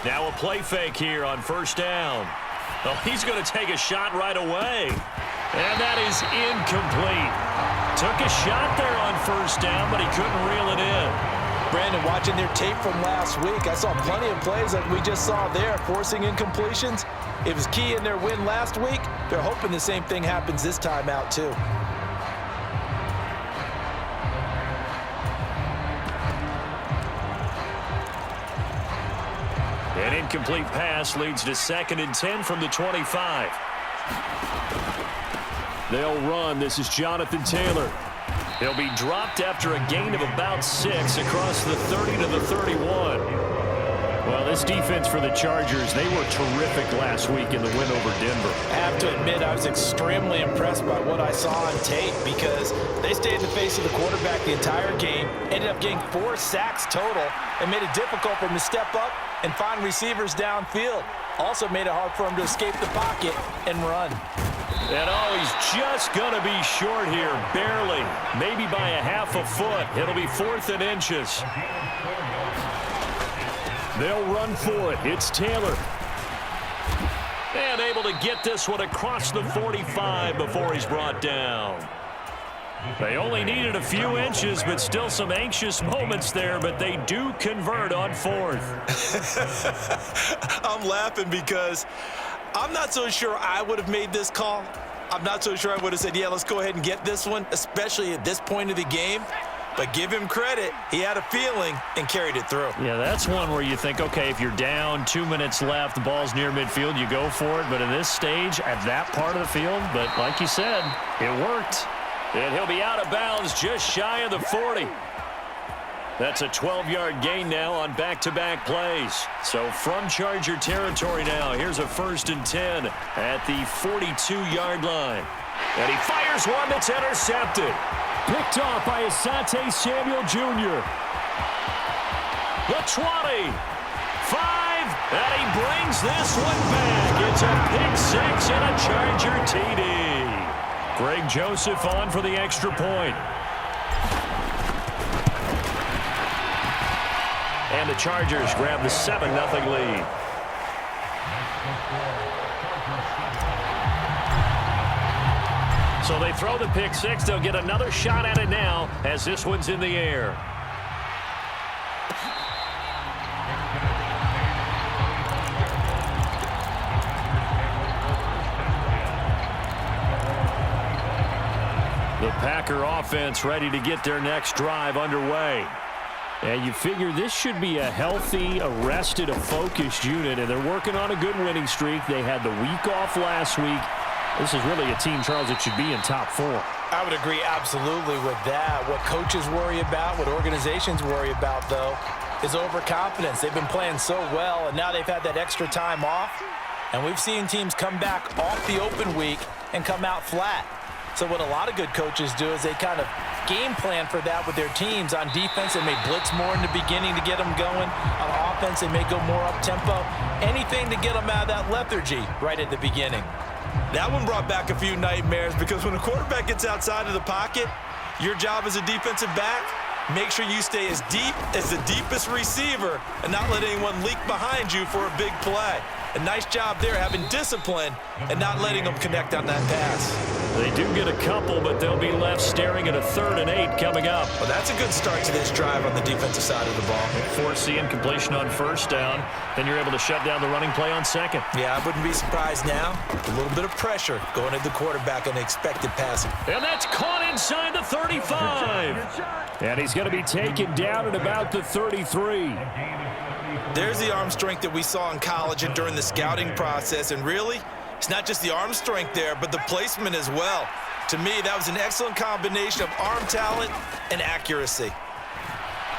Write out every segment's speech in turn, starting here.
Now a play fake here on first down. Oh, he's going to take a shot right away. And that is incomplete. Took a shot there on first down, but he couldn't reel it in. Brandon, watching their tape from last week, I saw plenty of plays like we just saw there, forcing incompletions. It was key in their win last week. They're hoping the same thing happens this time out, too. An incomplete pass leads to 2nd and 10 from the 25. They'll run. This is Jonathan Taylor. He'll be dropped after a gain of about 6 across the 30 to the 31. Well, this defense for the Chargers, they were terrific last week in the win over Denver. I have to admit, I was extremely impressed by what I saw on tape because they stayed in the face of the quarterback the entire game, ended up getting 4 sacks total, and made it difficult for him to step up and find receivers downfield. Also made it hard for him to escape the pocket and run. And oh, he's just going to be short here, barely, maybe by a half a foot. It'll be 4th and inches. They'll run for it. It's Taylor. And able to get this one across the 45 before he's brought down. They only needed a few inches, but still some anxious moments there, but they do convert on 4th. I'm laughing because I'm not so sure I would have made this call. I'm not so sure I would have said, yeah, let's go ahead and get this one, especially at this point of the game. But give him credit. He had a feeling and carried it through. Yeah, that's one where you think, okay, if you're down, 2 minutes left, the ball's near midfield, you go for it. But in this stage, at that part of the field, but like you said, it worked. And he'll be out of bounds just shy of the 40. That's a 12-yard gain now on back-to-back plays. So from Charger territory now, here's a 1st and 10 at the 42-yard line. And he fires one that's intercepted. Picked off by Asante Samuel Jr. The 20. 5. And he brings this one back. It's a pick 6 and a Charger TD. Greg Joseph on for the extra point. And the Chargers grab the 7-0 lead. So they throw the pick 6. They'll get another shot at it now as this one's in the air. The Packer offense ready to get their next drive underway. And you figure this should be a healthy, arrested, a focused unit, and they're working on a good winning streak. They had the week off last week. This is really a team, Charles, that should be in top 4. I would agree absolutely with that. What coaches worry about, what organizations worry about, though, is overconfidence. They've been playing so well, and now they've had that extra time off. And we've seen teams come back off the open week and come out flat. So what a lot of good coaches do is they kind of game plan for that with their teams. On defense, they may blitz more in the beginning to get them going. On offense, they may go more up-tempo. Anything to get them out of that lethargy right at the beginning. That one brought back a few nightmares because when a quarterback gets outside of the pocket, your job as a defensive back, make sure you stay as deep as the deepest receiver and not let anyone leak behind you for a big play. A nice job there having discipline and not letting them connect on that pass. They do get a couple, but they'll be left staring at a 3rd and 8 coming up. Well, that's a good start to this drive on the defensive side of the ball. Force the incompletion on 1st down. Then you're able to shut down the running play on 2nd. Yeah, I wouldn't be surprised now. A little bit of pressure going at the quarterback on the expected passing. And that's caught inside the 35. And he's going to be taken down at about the 33. There's the arm strength that we saw in college and during the scouting process. And really, it's not just the arm strength there, but the placement as well. To me, that was an excellent combination of arm talent and accuracy.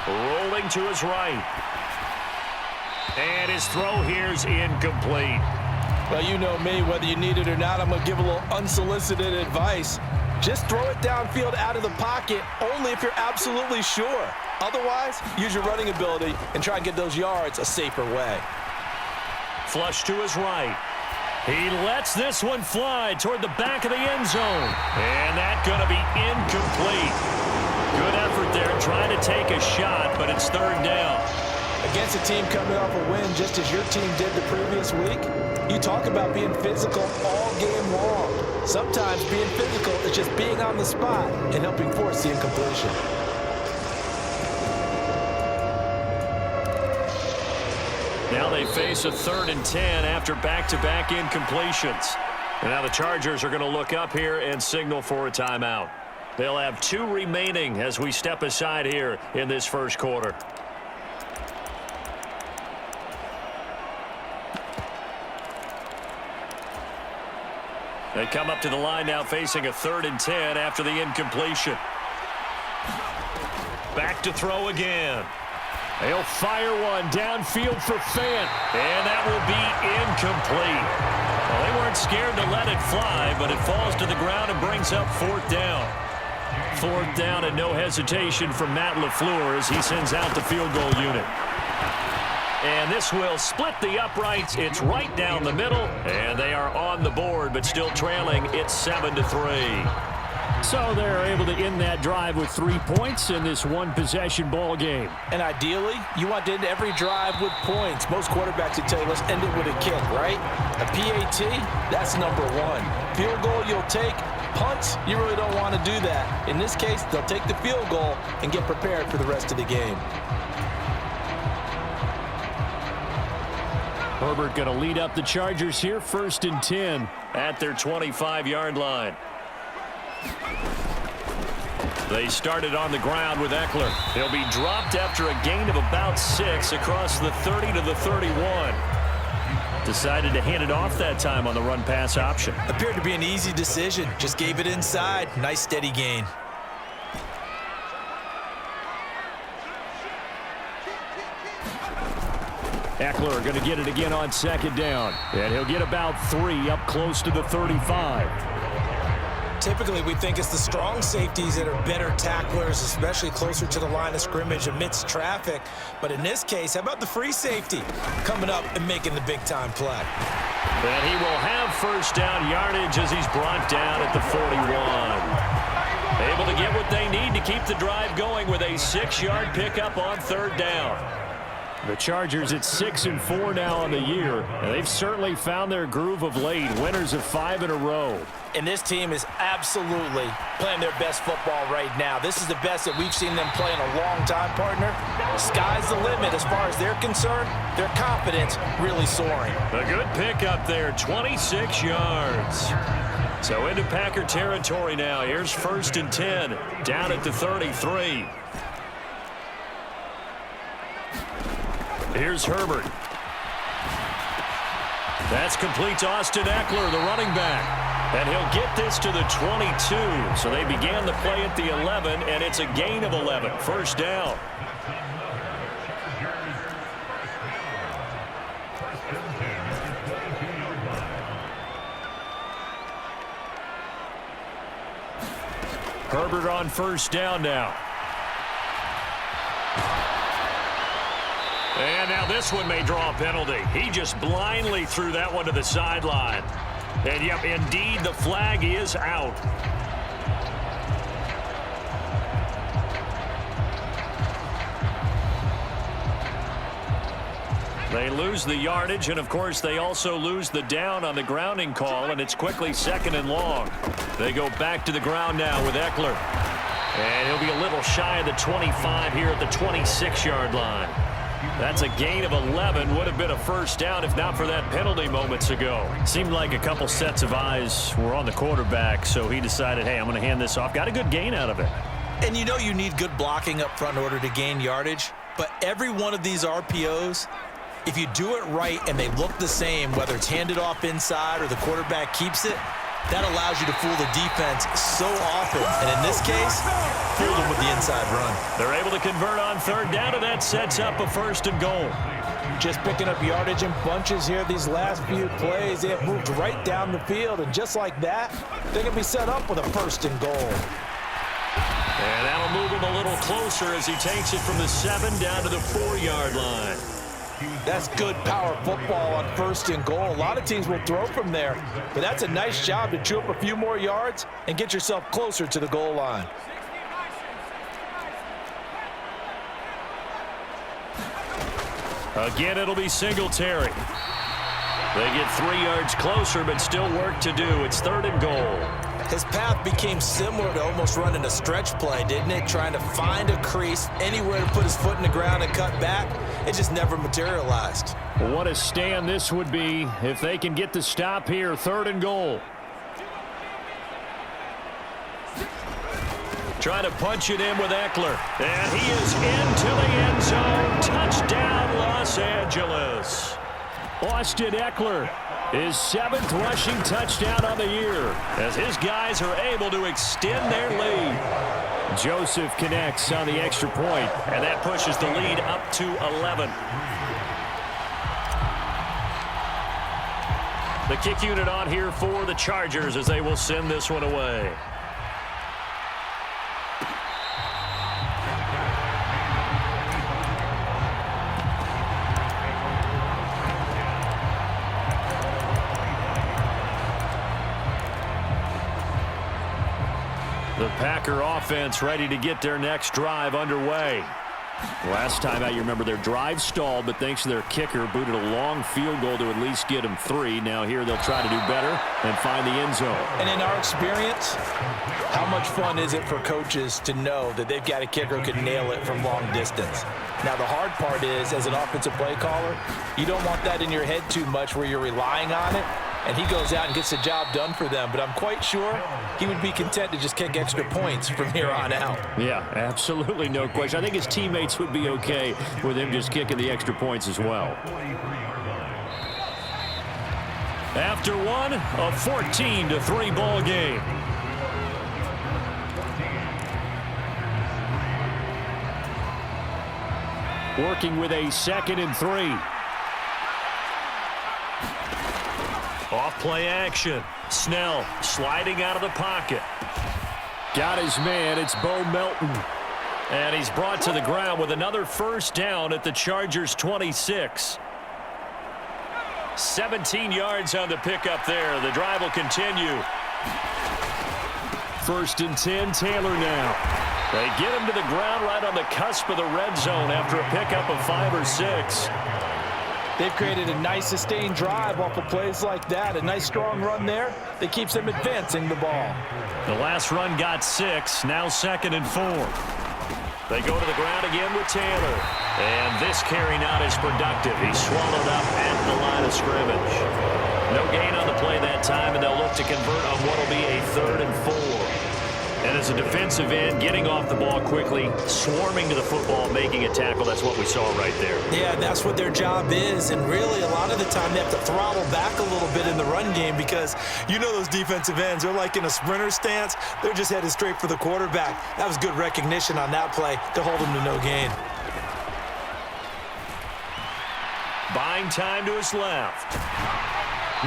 Rolling to his right. And his throw here's incomplete. Well, you know me, whether you need it or not, I'm going to give a little unsolicited advice. Just throw it downfield out of the pocket only if you're absolutely sure. Otherwise, use your running ability and try and get those yards a safer way. Flush to his right. He lets this one fly toward the back of the end zone. And that's going to be incomplete. Good effort there trying to take a shot, but it's 3rd down. Against a team coming off a win just as your team did the previous week, you talk about being physical all game long. Sometimes being physical is just being on the spot and helping force the incompletion. Now they face a 3rd and 10 after back-to-back incompletions. And now the Chargers are going to look up here and signal for a timeout. They'll have 2 remaining as we step aside here in this first quarter. They come up to the line now facing a 3rd and 10 after the incompletion. Back to throw again. They'll fire one downfield for Fant, and that will be incomplete. Well, they weren't scared to let it fly, but it falls to the ground and brings up 4th down. 4th down and no hesitation from Matt LaFleur as he sends out the field goal unit. And this will split the uprights. It's right down the middle, and they are on the board, but still trailing. It's 7-3. So they're able to end that drive with 3 points in this one-possession ball game. And ideally, you want to end every drive with points. Most quarterbacks would tell you, let's end it with a kick, right? A PAT, that's number 1. Field goal you'll take. Punts, you really don't want to do that. In this case, they'll take the field goal and get prepared for the rest of the game. Herbert going to lead up the Chargers here, 1st and 10 at their 25-yard line. They started on the ground with Eckler. He'll be dropped after a gain of about 6 across the 30 to the 31. Decided to hand it off that time on the run-pass option. Appeared to be an easy decision. Just gave it inside. Nice steady gain. Eckler going to get it again on 2nd down. And he'll get about 3 up close to the 35. Typically, we think it's the strong safeties that are better tacklers, especially closer to the line of scrimmage amidst traffic. But in this case, how about the free safety coming up and making the big-time play? And he will have 1st down yardage as he's brought down at the 41. Able to get what they need to keep the drive going with a 6-yard pickup on 3rd down. The Chargers at 6-4 now on the year, and they've certainly found their groove of late, winners of 5 in a row. And this team is absolutely playing their best football right now. This is the best that we've seen them play in a long time, partner. Sky's the limit as far as they're concerned. Their confidence really soaring. A good pickup there, 26 yards. So into Packer territory now. Here's 1st and 10, down at the 33. Here's Herbert. That's complete to Austin Eckler, the running back. And he'll get this to the 22. So they began the play at the 11, and it's a gain of 11. 1st down. Herbert on 1st down now. And now this one may draw a penalty. He just blindly threw that one to the sideline. And, yep, indeed, the flag is out. They lose the yardage, and, of course, they also lose the down on the grounding call, and it's quickly 2nd and long. They go back to the ground now with Eckler. And he'll be a little shy of the 25 here at the 26-yard line. That's a gain of 11. Would have been a 1st down if not for that penalty moments ago. Seemed like a couple sets of eyes were on the quarterback, so he decided, hey, I'm going to hand this off. Got a good gain out of it. And you know you need good blocking up front in order to gain yardage. But every one of these RPOs, if you do it right and they look the same, whether it's handed off inside or the quarterback keeps it, that allows you to fool the defense so often. And in this case, fool them with the inside run. They're able to convert on 3rd down, and that sets up a 1st and goal. Just picking up yardage in bunches here these last few plays. They have moved right down the field, and just like that, they can be set up with a 1st and goal. And that'll move him a little closer as he takes it from the 7 down to the 4-yard line. That's good power football on 1st and goal. A lot of teams will throw from there, but that's a nice job to chew up a few more yards and get yourself closer to the goal line. Again, it'll be Singletary. They get 3 yards closer, but still work to do. It's 3rd and goal. His path became similar to almost running a stretch play, didn't it? Trying to find a crease, anywhere to put his foot in the ground and cut back. It just never materialized. Well, what a stand this would be if they can get the stop here. 3rd and goal. Trying to punch it in with Eckler. And he is into the end zone. Touchdown, Los Angeles. Austin Eckler, his 7th rushing touchdown on the year, as his guys are able to extend their lead. Joseph connects on the extra point, and that pushes the lead up to 11. The kick unit on here for the Chargers as they will send this one away. The Packer offense ready to get their next drive underway. Last time out, you remember their drive stalled, but thanks to their kicker, booted a long field goal to at least get them 3. Now here they'll try to do better and find the end zone. And in our experience, how much fun is it for coaches to know that they've got a kicker who can nail it from long distance? Now, the hard part is, as an offensive play caller, you don't want that in your head too much where you're relying on it, and he goes out and gets the job done for them. But I'm quite sure he would be content to just kick extra points from here on out. Yeah, absolutely, no question. I think his teammates would be okay with him just kicking the extra points as well. After one, a 14-3 ball game. Working with a 2nd and 3. Off play action. Snell sliding out of the pocket. Got his man. It's Bo Melton. And he's brought to the ground with another first down at the Chargers 26. 17 yards on the pickup there. The drive will continue. 1st and 10, Taylor now. They get him to the ground right on the cusp of the red zone after a pickup of 5 or 6. They've created a nice sustained drive off of plays like that. A nice strong run there that keeps them advancing the ball. The last run got 6. Now 2nd and 4. They go to the ground again with Taylor. And this carry not as productive. He's swallowed up at the line of scrimmage. No gain on the play that time, and they'll look to convert on what will be a 3rd and 4. And as a defensive end, getting off the ball quickly, swarming to the football, making a tackle, that's what we saw right there. Yeah, that's what their job is. And really, a lot of the time, they have to throttle back a little bit in the run game because you know those defensive ends, they're like in a sprinter stance. They're just headed straight for the quarterback. That was good recognition on that play to hold him to no gain. Buying time to his left.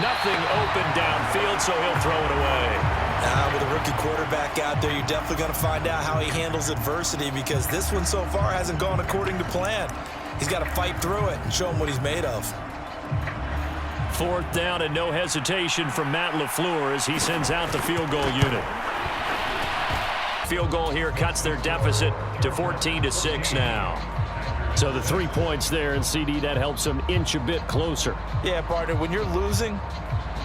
Nothing open downfield, so he'll throw it away. With a rookie quarterback out there, you're definitely going to find out how he handles adversity because this one so far hasn't gone according to plan. He's got to fight through it and show him what he's made of. 4th down and no hesitation from Matt LaFleur as he sends out the field goal unit. Field goal here cuts their deficit to 14-6 now. So the 3 points there, and CD, that helps them inch a bit closer. Yeah, partner, when you're losing,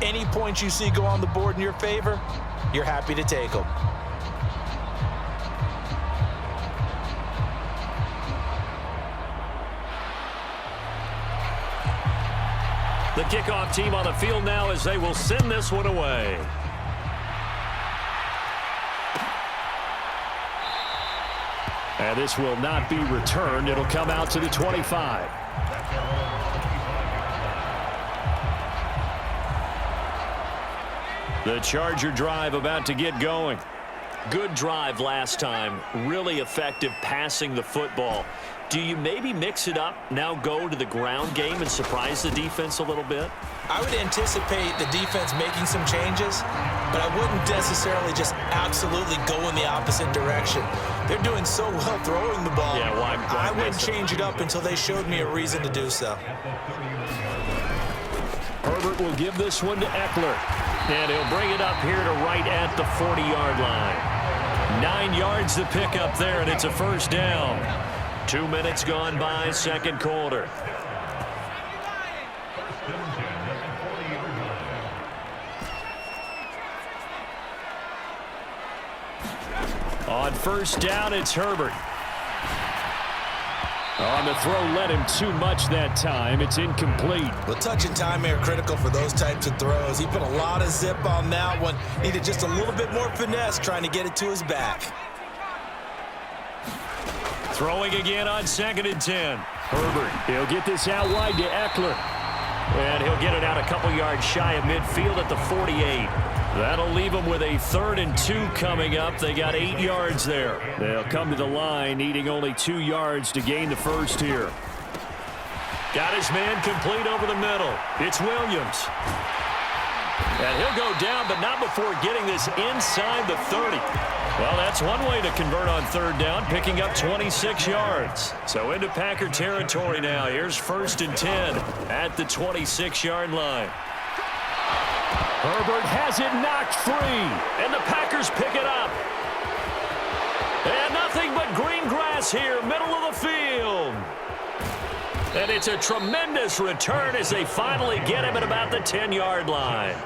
any points you see go on the board in your favor, you're happy to take them. The kickoff team on the field now as they will send this one away. And this will not be returned. It'll come out to the 25. The Charger drive about to get going. Good drive last time. Really effective passing the football. Do you maybe mix it up, now go to the ground game and surprise the defense a little bit? I would anticipate the defense making some changes, but I wouldn't necessarily just absolutely go in the opposite direction. They're doing so well throwing the ball. Yeah, well, I wouldn't change it up until they showed me a reason to do so. Herbert will give this one to Eckler. And he'll bring it up here to right at the 40-yard line. 9 yards to pick up there, and it's a first down. 2 minutes gone by, second quarter. On first down, it's Herbert. On the throw, led him too much that time. It's incomplete. Well, touch and time are critical for those types of throws. He put a lot of zip on that one. Needed just a little bit more finesse trying to get it to his back. Throwing again on 2nd and 10. Herbert, he'll get this out wide to Eckler. And he'll get it out a couple yards shy of midfield at the 48. That'll leave them with a 3rd and 2 coming up. They got 8 yards there. They'll come to the line needing only 2 yards to gain the first here. Got his man complete over the middle. It's Williams. And he'll go down, but not before getting this inside the 30. Well, that's one way to convert on 3rd down, picking up 26 yards. So into Packer territory now. Here's 1st and 10 at the 26-yard line. Herbert has it knocked free, and the Packers pick it up. And nothing but green grass here, middle of the field. And it's a tremendous return as they finally get him at about the 10-yard line.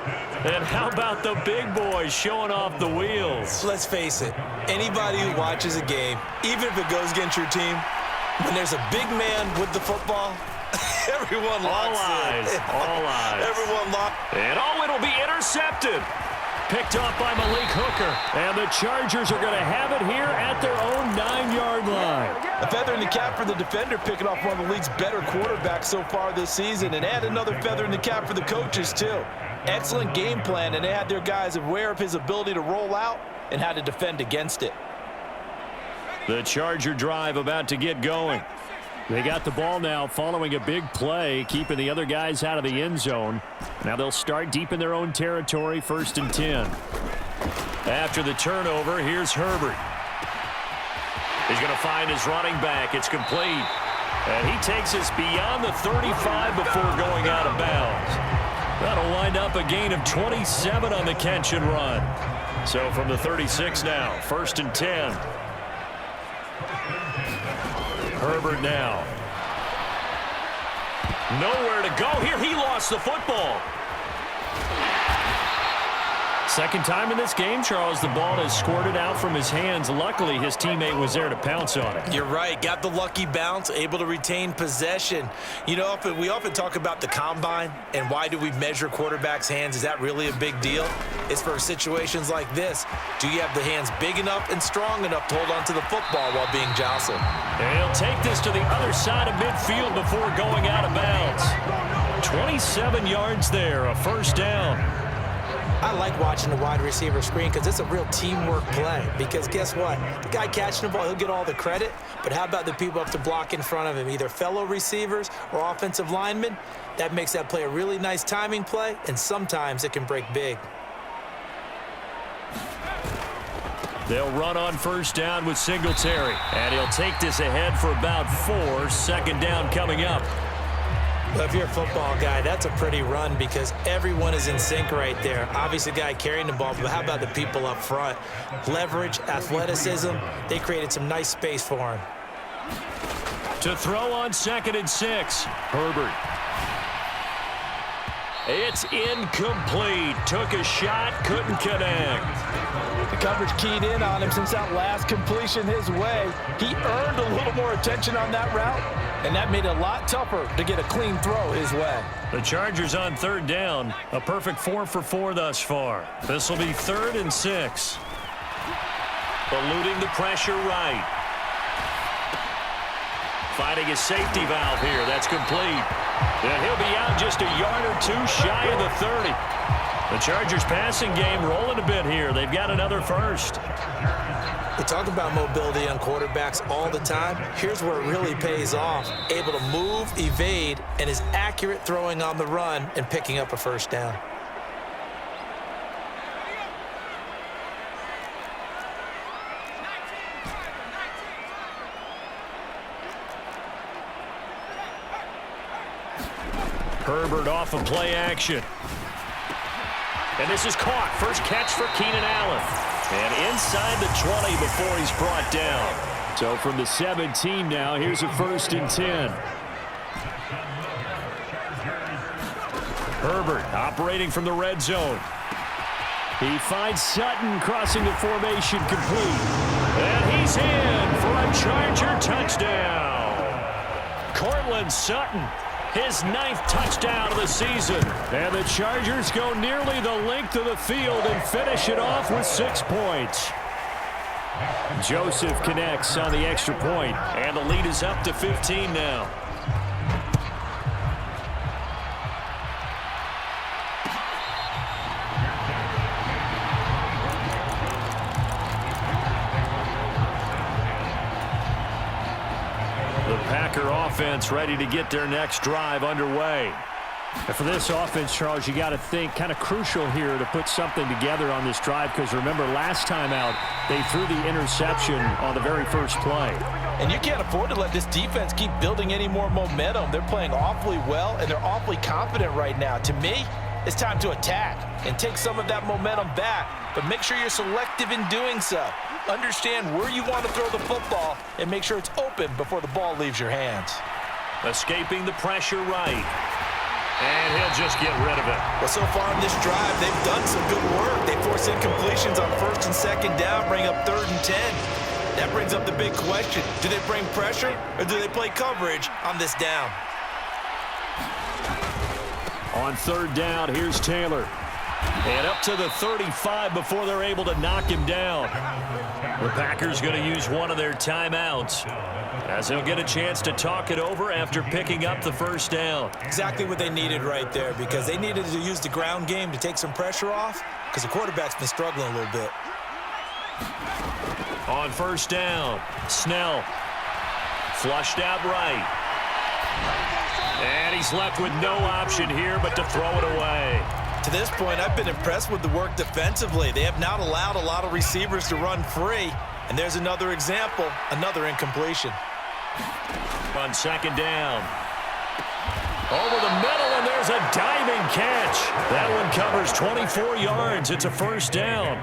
And how about the big boys showing off the wheels? Let's face it, anybody who watches a game, even if it goes against your team, when there's a big man with the football, everyone locks in. All eyes. Everyone locks. And it'll be intercepted. Picked off by Malik Hooker. And the Chargers are going to have it here at their own 9-yard line. A feather in the cap for the defender, picking off one of the league's better quarterbacks so far this season. And add another feather in the cap for the coaches, too. Excellent game plan, and they had their guys aware of his ability to roll out and how to defend against it. The Charger drive about to get going. They got the ball now following a big play, keeping the other guys out of the end zone. Now they'll start deep in their own territory, 1st and 10. After the turnover, here's Herbert. He's going to find his running back. It's complete. And he takes us beyond the 35 before going out of bounds. That'll wind up a gain of 27 on the catch and run. So from the 36 now, 1st and 10. Herbert now. Nowhere to go here. He lost the football. Second time in this game, Charles, the ball has squirted out from his hands. Luckily, his teammate was there to pounce on it. You're right. Got the lucky bounce, able to retain possession. You know, we often talk about the combine and why do we measure quarterbacks' hands. Is that really a big deal? It's for situations like this. Do you have the hands big enough and strong enough to hold on to the football while being jostled? And he'll take this to the other side of midfield before going out of bounds. 27 yards there, a 1st down. I like watching the wide receiver screen because it's a real teamwork play. Because guess what? The guy catching the ball, he'll get all the credit. But how about the people up to block in front of him, either fellow receivers or offensive linemen? That makes that play a really nice timing play, and sometimes it can break big. They'll run on 1st down with Singletary. And he'll take this ahead for about 4. 2nd down coming up. Well, if you're a football guy, that's a pretty run because everyone is in sync right there. Obviously, the guy carrying the ball, but how about the people up front? Leverage, athleticism, they created some nice space for him. To throw on 2nd and 6. Herbert. It's incomplete. Took a shot, couldn't connect. The coverage keyed in on him since that last completion his way. He earned a little more attention on that route, and that made it a lot tougher to get a clean throw his way. The Chargers on 3rd down. A perfect 4 for 4 thus far. This will be 3rd and 6. Eluding the pressure right. Finding a safety valve here. That's complete. And he'll be out just a yard or 2 shy of the 30. The Chargers passing game rolling a bit here. They've got another 1st. We talk about mobility on quarterbacks all the time. Here's where it really pays off. Able to move, evade, and is accurate throwing on the run and picking up a 1st down. Herbert off of play action. And this is caught. First catch for Keenan Allen. And inside the 20 before he's brought down. So from the 17 now, here's a 1st and 10. Herbert operating from the red zone. He finds Sutton crossing the formation complete. he's in for a Charger touchdown. Cortland Sutton, his 9th touchdown of the season. And the Chargers go nearly the length of the field and finish it off with 6 points. Joseph connects on the extra point, and the lead is up to 15 now. The Packer offense ready to get their next drive underway. And for this offense, Charles, you got to think kind of crucial here to put something together on this drive, because remember last time out they threw the interception on the very first play. And you can't afford to let this defense keep building any more momentum. They're playing awfully well, and they're awfully confident right now. To me, it's time to attack and take some of that momentum back, but make sure you're selective in doing so. Understand where you want to throw the football and make sure it's open before the ball leaves your hands. Escaping the pressure right. And he'll just get rid of it. Well, so far in this drive, they've done some good work. They force incompletions on 1st and 2nd down, bring up 3rd and 10. That brings up the big question. Do they bring pressure or do they play coverage on this down? On 3rd down, here's Taylor. And up to the 35 before they're able to knock him down. The Packers going to use one of their timeouts, as they'll get a chance to talk it over after picking up the 1st down. Exactly what they needed right there, because they needed to use the ground game to take some pressure off, because the quarterback's been struggling a little bit. On 1st down, Snell flushed out right. And he's left with no option here but to throw it away. To this point, I've been impressed with the work defensively. They have not allowed a lot of receivers to run free. And there's another example, another incompletion. On 2nd down. Over the middle, and there's a diving catch. That one covers 24 yards. It's a 1st down.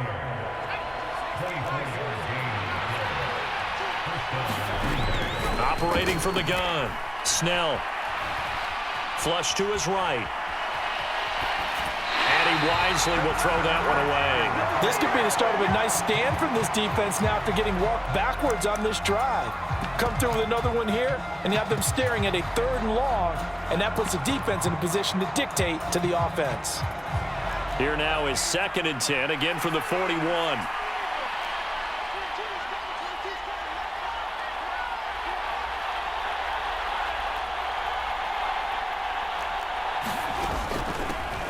Operating from the gun. Snell. Flush to his right. And he wisely will throw that one away. This could be the start of a nice stand from this defense now after getting walked backwards on this drive. Come through with another one here, and you have them staring at a 3rd and long, and that puts the defense in a position to dictate to the offense. Here now is 2nd and 10, again from the 41.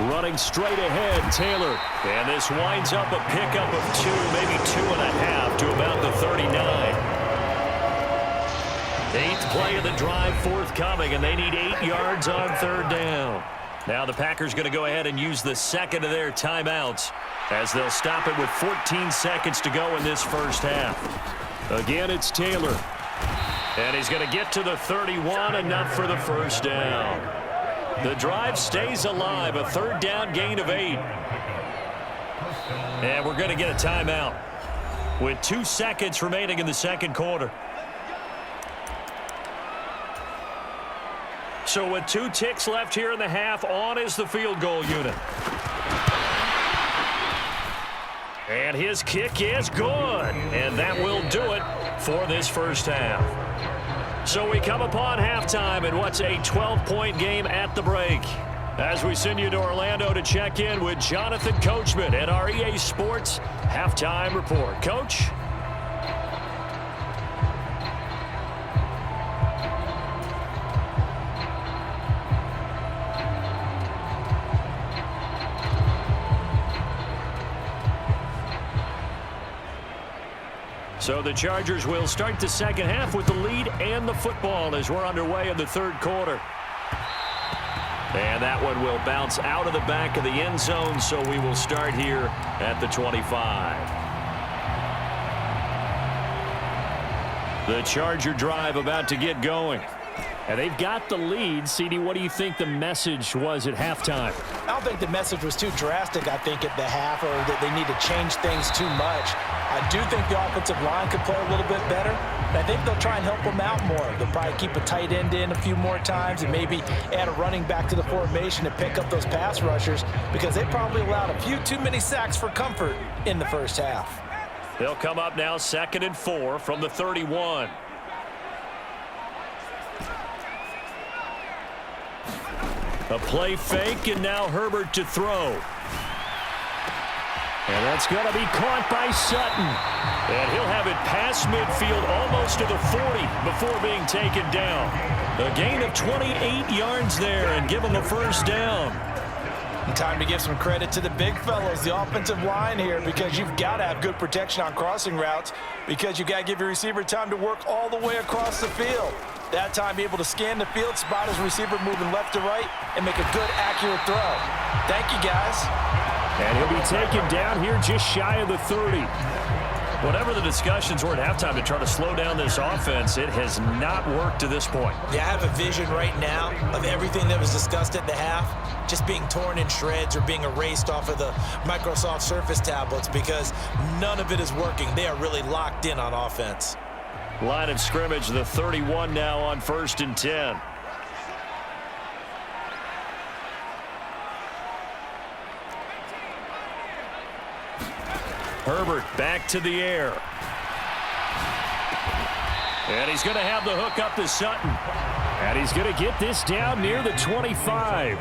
Running straight ahead, Taylor. And this winds up a pickup of 2, maybe 2.5 to about the 39. 8th play of the drive forthcoming, and they need 8 yards on 3rd down. Now the Packers going to go ahead and use the 2nd of their timeouts, as they'll stop it with 14 seconds to go in this 1st half. Again, it's Taylor. And he's going to get to the 31, enough for the 1st down. The drive stays alive, a 3rd down gain of 8. And we're going to get a timeout with 2 seconds remaining in the 2nd quarter. So with 2 ticks left here in the half, on is the field goal unit. And his kick is good. And that will do it for this 1st half. So we come upon halftime in what's a 12-point game at the break, as we send you to Orlando to check in with Jonathan Coachman at our EA Sports Halftime Report. Coach? So the Chargers will start the 2nd half with the lead and the football as we're underway in the 3rd quarter. And that one will bounce out of the back of the end zone, so we will start here at the 25. The Charger drive about to get going. And they've got the lead. CD, what do you think the message was at halftime? I don't think the message was too drastic, I think, at the half, or that they need to change things too much. I do think the offensive line could play a little bit better. And I think they'll try and help them out more. They'll probably keep a tight end in a few more times and maybe add a running back to the formation to pick up those pass rushers, because they probably allowed a few too many sacks for comfort in the 1st half. They'll come up now 2nd and 4 from the 31. A play fake, and now Herbert to throw. And that's going to be caught by Sutton. And he'll have it past midfield almost to the 40 before being taken down. A gain of 28 yards there and give him a first down. Time to give some credit to the big fellows, the offensive line here, because you've got to have good protection on crossing routes because you've got to give your receiver time to work all the way across the field. That time, be able to scan the field, spot his receiver moving left to right, and make a good, accurate throw. Thank you, guys. And he'll be taken down here just shy of the 30. Whatever the discussions were at halftime to try to slow down this offense, it has not worked to this point. Yeah, I have a vision right now of everything that was discussed at the half just being torn in shreds or being erased off of the Microsoft Surface tablets because none of it is working. They are really locked in on offense. Line of scrimmage, the 31 now on 1st and 10. Herbert back to the air. And he's going to have the hook up to Sutton. And he's going to get this down near the 25.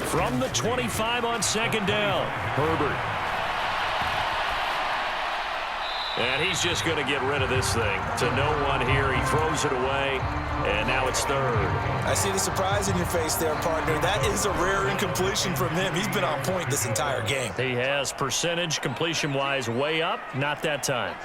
From the 25 on 2nd down, Herbert. And he's just going to get rid of this thing to no one here. He throws it away, and now it's 3rd. I see the surprise in your face there, partner. That is a rare incompletion from him. He's been on point this entire game. He has percentage completion-wise way up, not that time.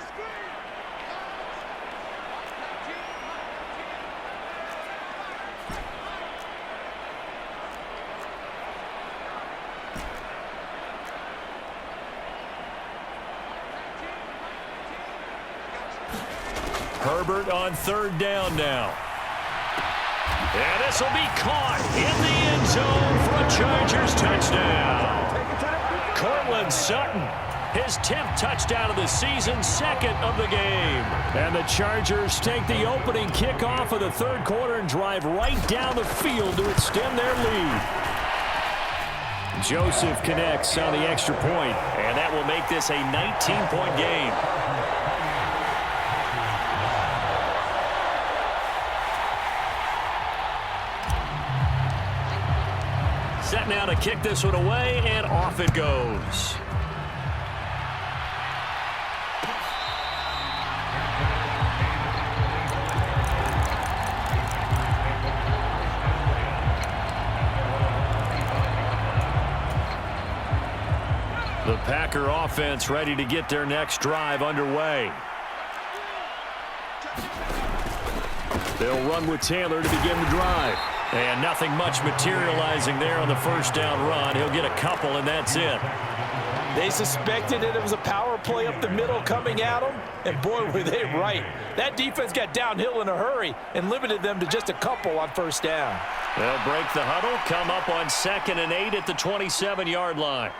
Herbert on 3rd down now. And this will be caught in the end zone for a Chargers touchdown. Cortland Sutton, his 10th touchdown of the season, 2nd of the game. And the Chargers take the opening kickoff of the 3rd quarter and drive right down the field to extend their lead. Joseph connects on the extra point, and that will make this a 19-point game. Set now to kick this one away, and off it goes. The Packer offense ready to get their next drive underway. They'll run with Taylor to begin the drive. And nothing much materializing there on the first down run. He'll get a couple, and that's it. They suspected that it was a power play up the middle coming at them, and boy, were they right. That defense got downhill in a hurry and limited them to just a couple on first down. They'll break the huddle, come up on 2nd and 8 at the 27-yard line.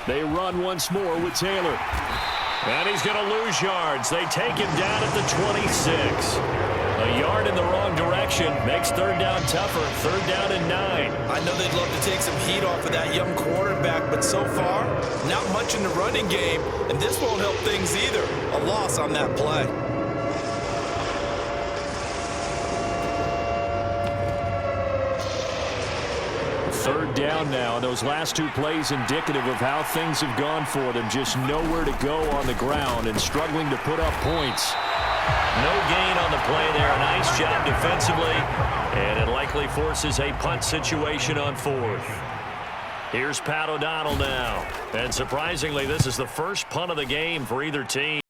They run once more with Taylor. And he's going to lose yards. They take him down at the 26. A yard in the wrong direction makes 3rd down tougher. 3rd down and 9. I know they'd love to take some heat off of that young quarterback, but so far, not much in the running game, and this won't help things either. A loss on that play. Third down now, and those last 2 plays indicative of how things have gone for them. Just nowhere to go on the ground and struggling to put up points. No gain on the play there. Nice job defensively, and it likely forces a punt situation on 4th. Here's Pat O'Donnell now. And surprisingly, this is the first punt of the game for either team.